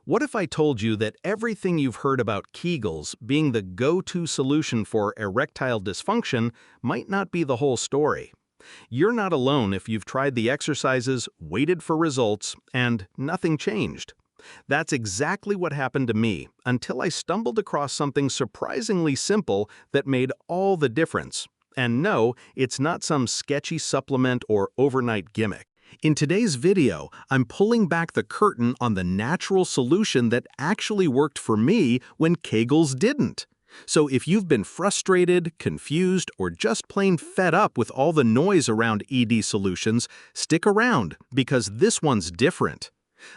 What if I told you that everything you've heard about Kegels being the go-to solution for erectile dysfunction might not be the whole story? You're not alone if you've tried the exercises, waited for results, and nothing changed. That's exactly what happened to me until I stumbled across something surprisingly simple that made all the difference. And no, it's not some sketchy supplement or overnight gimmick. In today's video, I'm pulling back the curtain on the natural solution that actually worked for me when Kegels didn't. So if you've been frustrated, confused, or just plain fed up with all the noise around ED solutions, stick around because this one's different.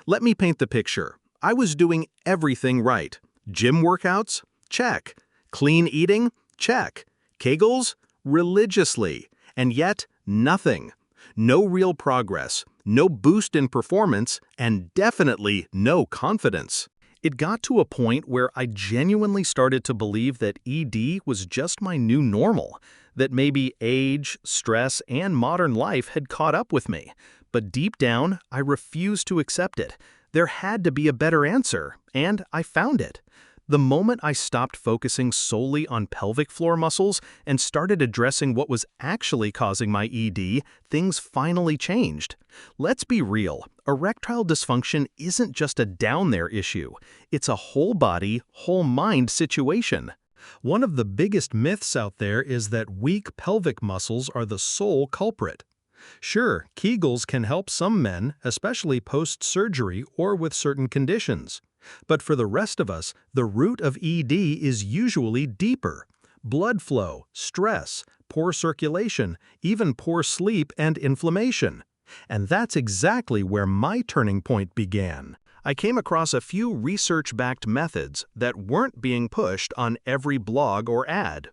Let me paint the picture. I was doing everything right. Gym workouts? Check. Clean eating? Check. Kegels? Religiously. And yet, nothing. No real progress, no boost in performance, and definitely no confidence. It got to a point where I genuinely started to believe that ED was just my new normal, that maybe age, stress, and modern life had caught up with me. But deep down, I refused to accept it. There had to be a better answer, and I found it. The moment I stopped focusing solely on pelvic floor muscles and started addressing what was actually causing my ED, things finally changed. Let's be real, erectile dysfunction isn't just a down there issue. It's a whole body, whole mind situation. One of the biggest myths out there is that weak pelvic muscles are the sole culprit. Sure, Kegels can help some men, especially post-surgery or with certain conditions. But for the rest of us, the root of ED is usually deeper. Blood flow, stress, poor circulation, even poor sleep and inflammation. And that's exactly where my turning point began. I came across a few research-backed methods that weren't being pushed on every blog or ad.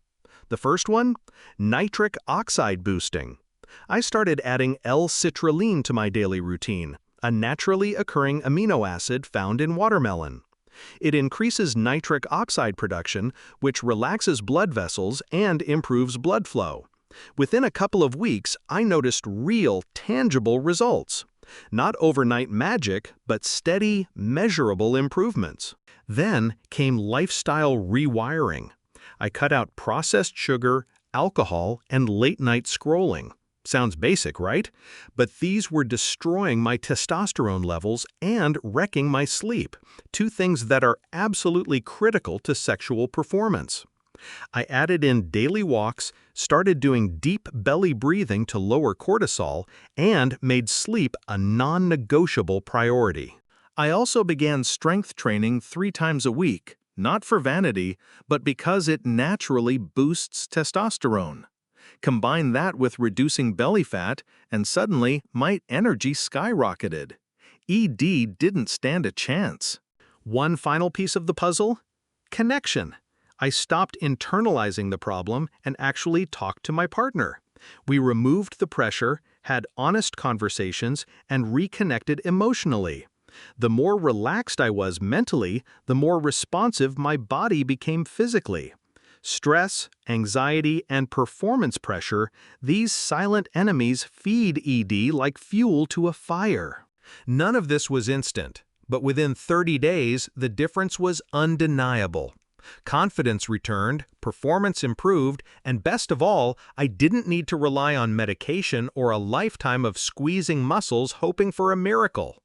The first one? Nitric oxide boosting. I started adding l-citrulline to my daily routine, a naturally occurring amino acid found in watermelon. It increases nitric oxide production, which relaxes blood vessels and improves blood flow. Within a couple of weeks, I noticed real, tangible results. Not overnight magic, but steady, measurable improvements. Then came lifestyle rewiring. I cut out processed sugar, alcohol, and late-night scrolling. Sounds basic, right? But these were destroying my testosterone levels and wrecking my sleep, two things that are absolutely critical to sexual performance. I added in daily walks, started doing deep belly breathing to lower cortisol, and made sleep a non-negotiable priority. I also began strength training 3 times a week, not for vanity, but because it naturally boosts testosterone. Combine that with reducing belly fat, and suddenly my energy skyrocketed. ED didn't stand a chance. One final piece of the puzzle? Connection. I stopped internalizing the problem and actually talked to my partner. We removed the pressure, had honest conversations, and reconnected emotionally. The more relaxed I was mentally, the more responsive my body became physically. Stress, anxiety, and performance pressure, these silent enemies feed ED like fuel to a fire. None of this was instant, but within 30 days, the difference was undeniable. Confidence returned, performance improved, and best of all, I didn't need to rely on medication or a lifetime of squeezing muscles hoping for a miracle.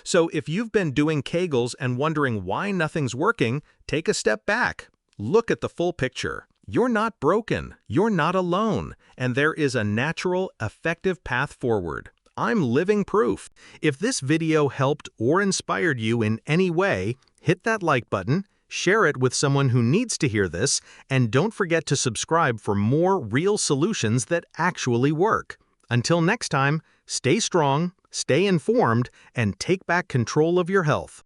So if you've been doing Kegels and wondering why nothing's working, take a step back. Look at the full picture. You're not broken, you're not alone, and there is a natural, effective path forward. I'm living proof. If this video helped or inspired you in any way, hit that like button, share it with someone who needs to hear this, and don't forget to subscribe for more real solutions that actually work. Until next time, stay strong, stay informed, and take back control of your health.